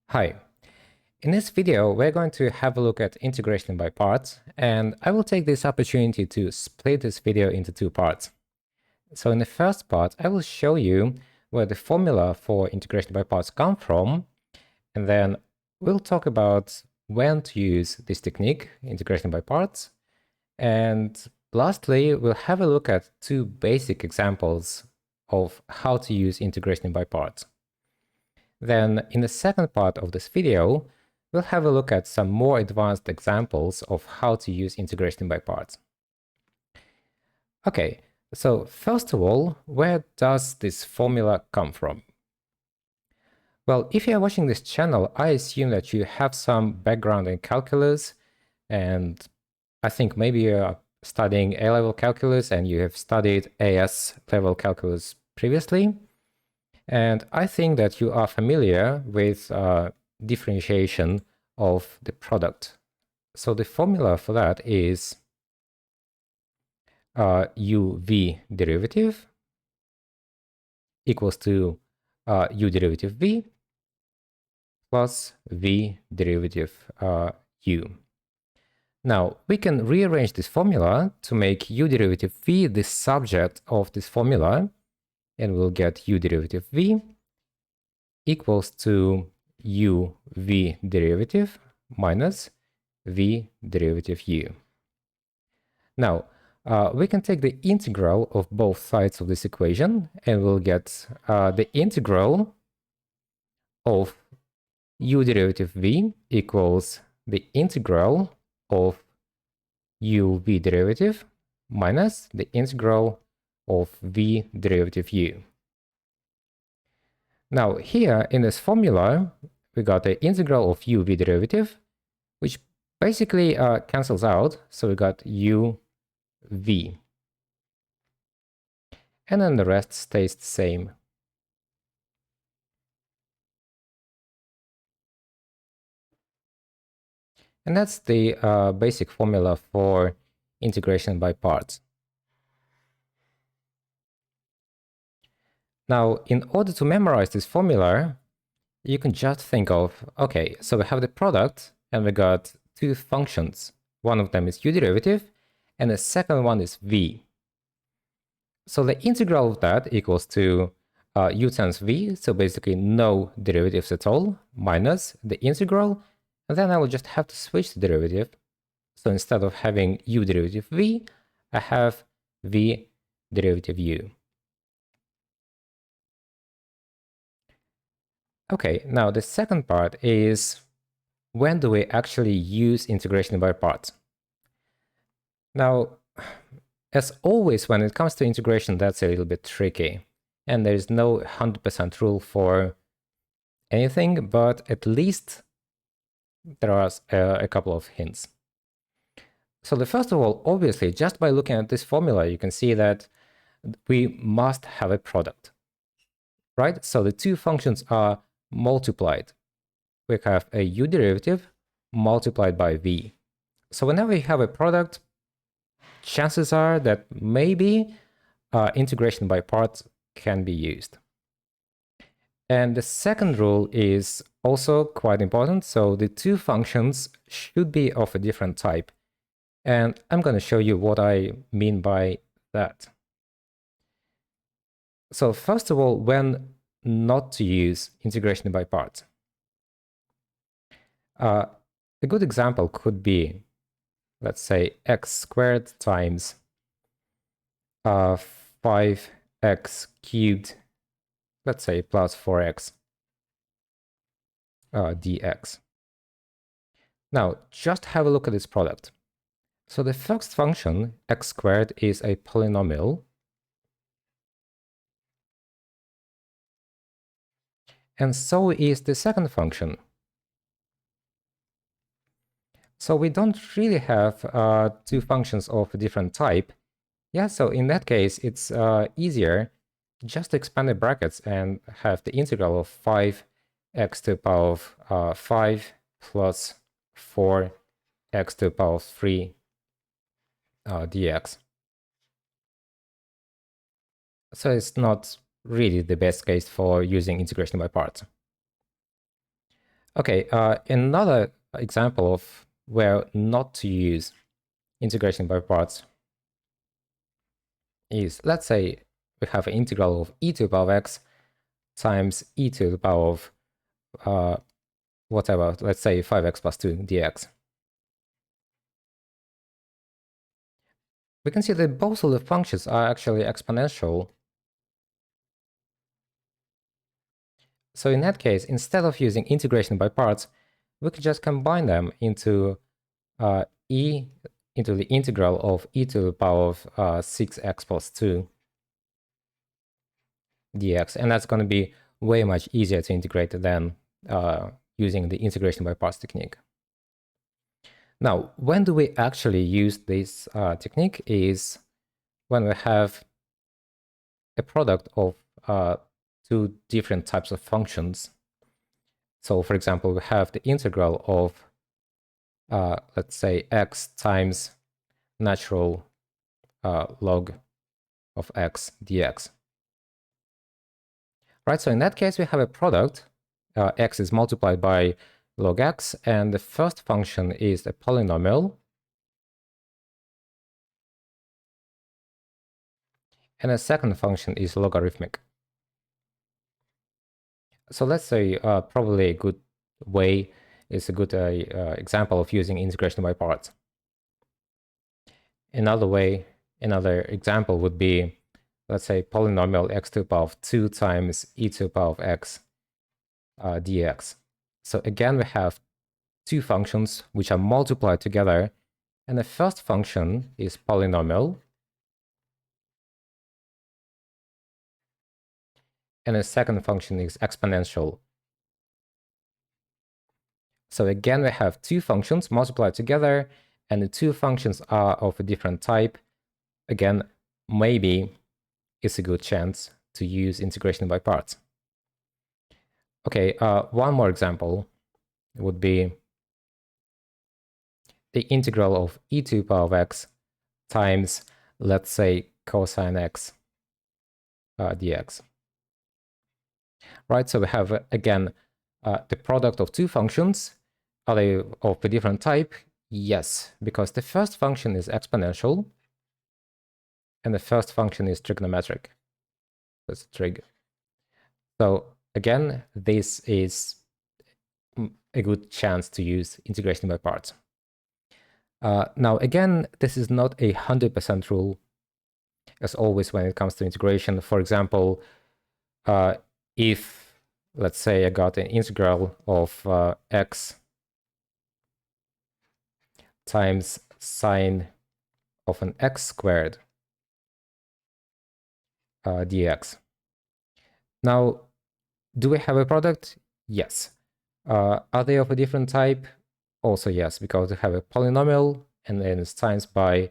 Hi. In this video, we're going to have a look at integration by parts, and I will take this opportunity to split this video into two parts. So in the first part, I will show you where the formula for integration by parts come from, and then we'll talk about when to use this technique, integration by parts. And lastly, we'll have a look at two basic examples of how to use integration by parts. Then in the second part of this video, we'll have a look at some more advanced examples of how to use integration by parts. Okay, so first of all, where does this formula come from? Well, if you're watching this channel, I assume that you have some background in calculus, and I think maybe you're studying A-level calculus and you have studied AS level calculus previously. And I think that you are familiar with differentiation of the product. So the formula for that is uv derivative equals to u derivative v plus v derivative u. Now, we can rearrange this formula to make u derivative v the subject of this formula, and we'll get u derivative v equals to u v derivative minus v derivative u. Now, we can take the integral of both sides of this equation, and we'll get the integral of u derivative v equals the integral of u v derivative minus the integral of v derivative u. Now here in this formula, we got the integral of u v derivative, which basically cancels out, so we got u v. And then the rest stays the same. And that's the basic formula for integration by parts. Now, in order to memorize this formula, you can just think of, okay, so we have the product and we got two functions. One of them is u derivative and the second one is v. So the integral of that equals to u times v, so basically no derivatives at all, minus the integral, and then I will just have to switch the derivative. So instead of having u derivative v, I have v derivative u. Okay, now the second part is, when do we actually use integration by parts? Now, as always, when it comes to integration, that's a little bit tricky. And there's no 100% rule for anything, but at least there are a couple of hints. So the first of all, obviously, just by looking at this formula, you can see that we must have a product, right? So the two functions are multiplied. We have a u derivative multiplied by v. So whenever you have a product, chances are that maybe integration by parts can be used. And the second rule is also quite important. So the two functions should be of a different type. And I'm going to show you what I mean by that. So first of all, when not to use integration by parts. A good example could be, let's say, x squared times 5x cubed, let's say, plus 4x dx. Now, just have a look at this product. So the first function, x squared, is a polynomial. And so is the second function. So we don't really have two functions of a different type. Yeah, so in that case, it's easier just to expand the brackets and have the integral of 5x to the power of 5 plus 4x to the power of 3 dx. So it's not really the best case for using integration by parts. Okay, another example of where not to use integration by parts is, let's say we have an integral of e to the power of x times e to the power of whatever, let's say 5x plus 2 dx. We can see that both of the functions are actually exponential. So in that case, instead of using integration by parts, we could just combine them into into the integral of e to the power of 6x plus 2 dx, and that's going to be way much easier to integrate than using the integration by parts technique. Now, when do we actually use this technique is when we have a product of two different types of functions. So for example, we have the integral of, let's say, x times natural log of x dx. Right, so in that case, we have a product. X is multiplied by log x, and the first function is a polynomial. And the second function is logarithmic. So let's say probably a good way is a good example of using integration by parts. Another example would be, let's say, polynomial x to the power of 2 times e to the power of x dx. So again, we have two functions which are multiplied together, and the first function is polynomial, and the second function is exponential. So again, we have two functions multiplied together, and the two functions are of a different type. Again, maybe it's a good chance to use integration by parts. Okay, one more example would be the integral of e to the power of x times, let's say, cosine x dx. Right, so we have, again, the product of two functions. Are they of a different type? Yes, because the first function is exponential, and the first function is trigonometric. That's trig. So again, this is a good chance to use integration by parts. Now, again, this is not a 100% rule, as always when it comes to integration. For example, if, let's say, I got an integral of x times sine of an x squared dx. Now, do we have a product? Yes. Are they of a different type? Also yes, because we have a polynomial, and then it's times by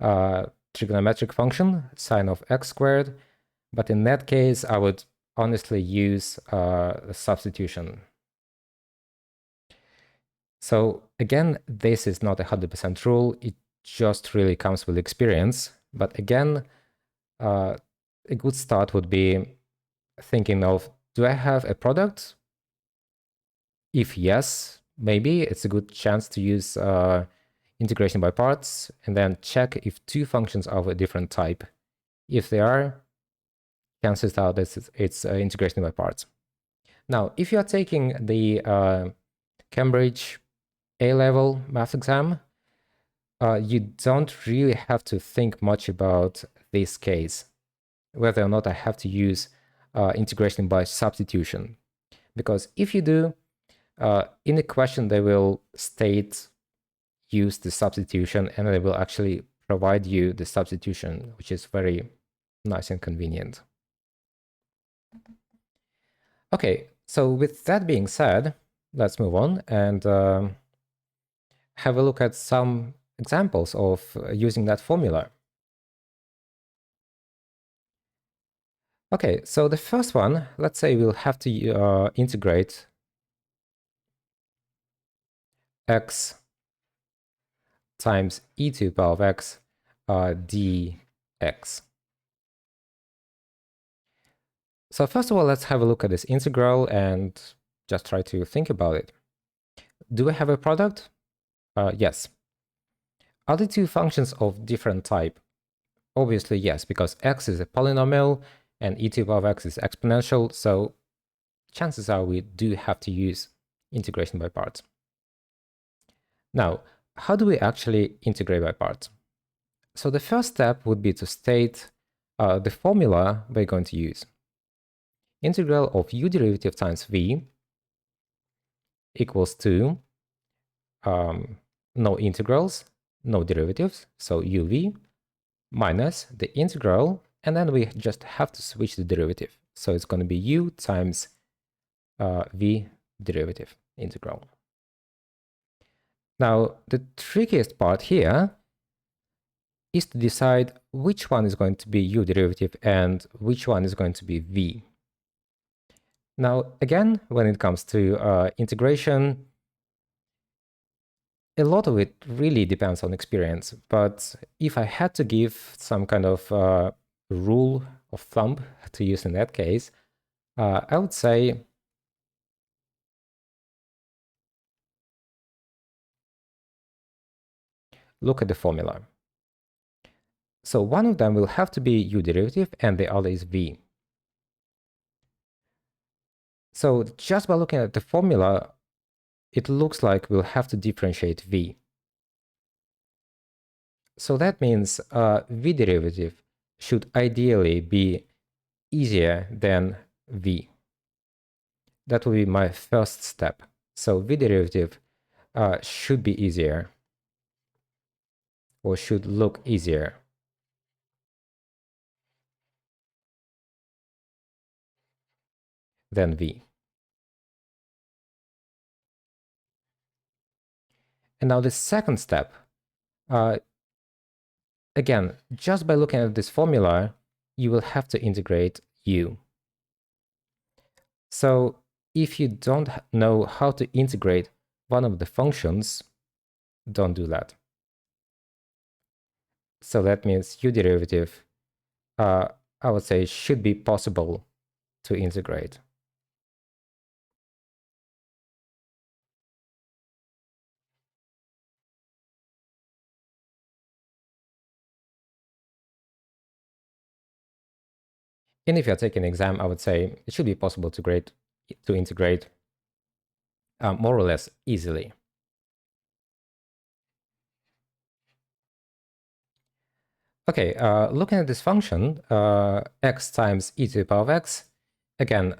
trigonometric function, sine of x squared. But in that case, I would honestly use the substitution. So again, this is not a 100% rule. It just really comes with experience. But again, a good start would be thinking of, do I have a product? If yes, maybe it's a good chance to use integration by parts, and then check if two functions are of a different type. If they are, chances are that it's integration by parts. Now, if you are taking the Cambridge A-level math exam, you don't really have to think much about this case, whether or not I have to use integration by substitution. Because if you do, in the question, they will state use the substitution, and they will actually provide you the substitution, which is very nice and convenient. Okay, so with that being said, let's move on and have a look at some examples of using that formula. Okay, so the first one, let's say we'll have to integrate x times e to the power of x dx. So first of all, let's have a look at this integral and just try to think about it. do I have a product? Yes. Are the two functions of different type? Obviously, yes, because x is a polynomial and e to the power of x is exponential, so chances are we do have to use integration by parts. Now, how do we actually integrate by parts? So the first step would be to state the formula we're going to use. Integral of u derivative times v equals to no integrals, no derivatives, so uv minus the integral, and then we just have to switch the derivative. So it's going to be u times v derivative integral. Now, the trickiest part here is to decide which one is going to be u derivative and which one is going to be v. Now, again, when it comes to integration, a lot of it really depends on experience. But if I had to give some kind of rule of thumb to use in that case, I would say look at the formula. So one of them will have to be u derivative and the other is v. So just by looking at the formula, it looks like we'll have to differentiate v. So that means v derivative should ideally be easier than v. That will be my first step. So v derivative should be easier, or should look easier than v. And now the second step, again, just by looking at this formula, you will have to integrate u. So if you don't know how to integrate one of the functions, don't do that. So that means u derivative, I would say, should be possible to integrate. And if you're taking an exam, I would say it should be possible to integrate more or less easily. Okay, looking at this function, x times e to the power of x, again,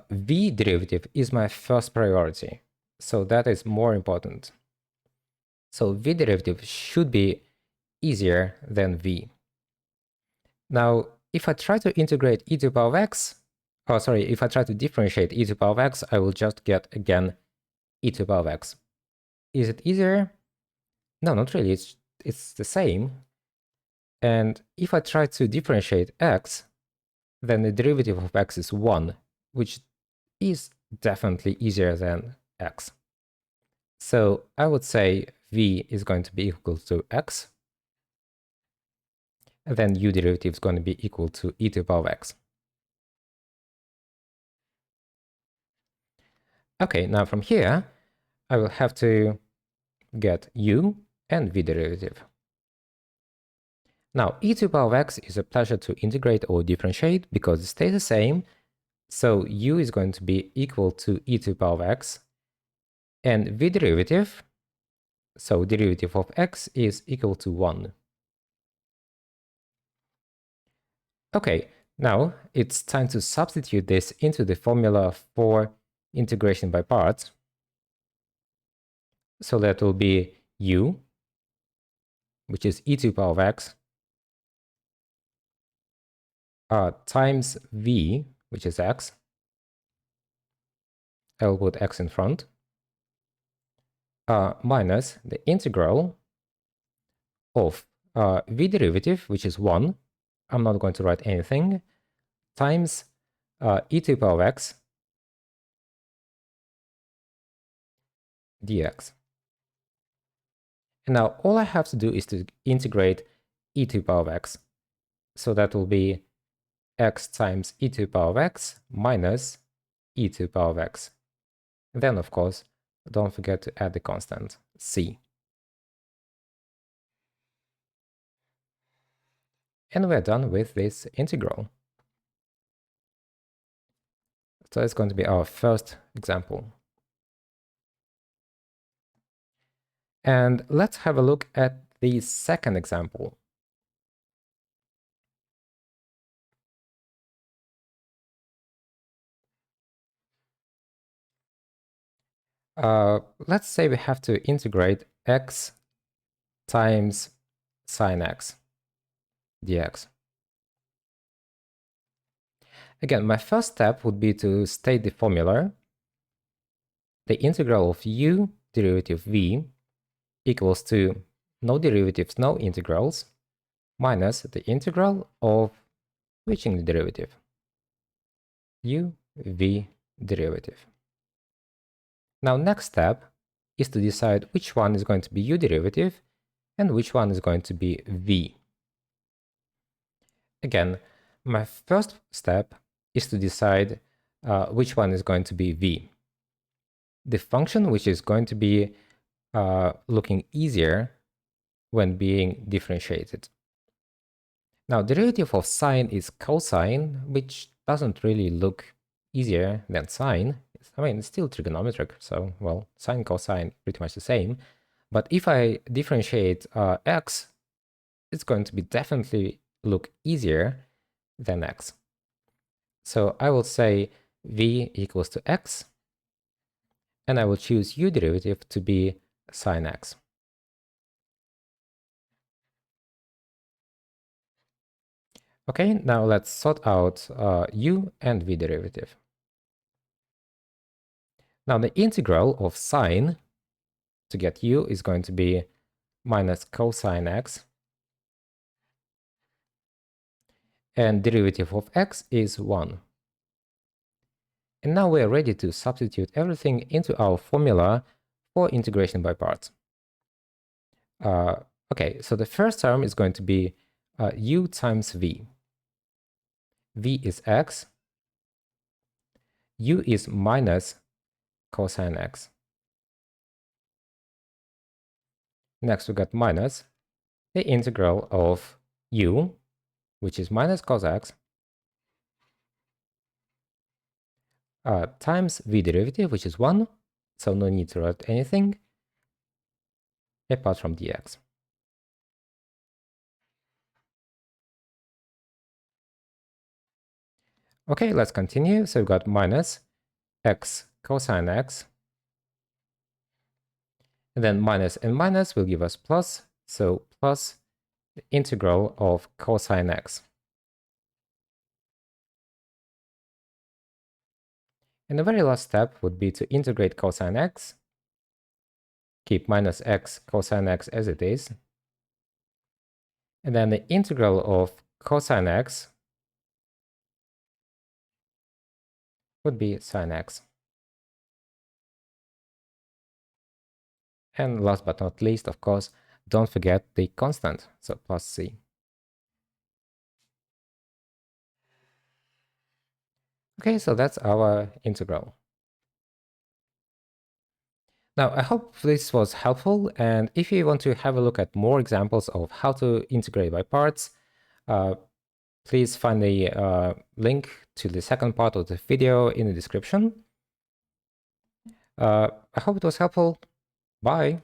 v derivative is my first priority. So that is more important. So v derivative should be easier than v. Now, if I try to integrate e to the power of x, if I try to differentiate e to the power of x, I will just get, again, e to the power of x. Is it easier? No, not really. It's the same. And if I try to differentiate x, then the derivative of x is 1, which is definitely easier than x. So I would say v is going to be equal to x, and then u derivative is going to be equal to e to the power of x. Okay, now from here, I will have to get u and v derivative. Now, e to the power of x is a pleasure to integrate or differentiate because it stays the same. So u is going to be equal to e to the power of x, and v derivative, so derivative of x, is equal to 1. Okay, now it's time to substitute this into the formula for integration by parts. So that will be u, which is e to the power of x, times v, which is x. I will put x in front, minus the integral of v derivative, which is 1. I'm not going to write anything, times e to the power of x dx. And now all I have to do is to integrate e to the power of x. So that will be x times e to the power of x minus e to the power of x. And then, of course, don't forget to add the constant c. And we're done with this integral. So it's going to be our first example. And let's have a look at the second example. Let's say we have to integrate x times sine x dx. Again, my first step would be to state the formula. The integral of u derivative v equals to no derivatives, no integrals, minus the integral of switching the derivative, u v derivative. Now, next step is to decide which one is going to be u derivative and which one is going to be v. Again, my first step is to decide which one is going to be v. The function which is going to be looking easier when being differentiated. Now, derivative of sine is cosine, which doesn't really look easier than sine. I mean, it's still trigonometric, so, well, sine, cosine, pretty much the same. But if I differentiate x, it's going to be definitely look easier than x. So I will say v equals to x, and I will choose u derivative to be sine x. Okay, now let's sort out u and v derivative. Now the integral of sine to get u is going to be minus cosine x, and derivative of x is 1. And now we are ready to substitute everything into our formula for integration by parts. Okay, so the first term is going to be u times v. V is x, u is minus cosine x. Next we got minus the integral of u, which is minus cos x, times v derivative, which is 1, so no need to write anything apart from dx. Okay, let's continue. So we've got minus x cosine x, and then minus and minus will give us plus, so plus the integral of cosine x. And the very last step would be to integrate cosine x, keep minus x cosine x as it is, and then the integral of cosine x would be sine x. And last but not least, of course, don't forget the constant, so plus c. Okay, so that's our integral. Now, I hope this was helpful, and if you want to have a look at more examples of how to integrate by parts, please find the link to the second part of the video in the description. I hope it was helpful. Bye!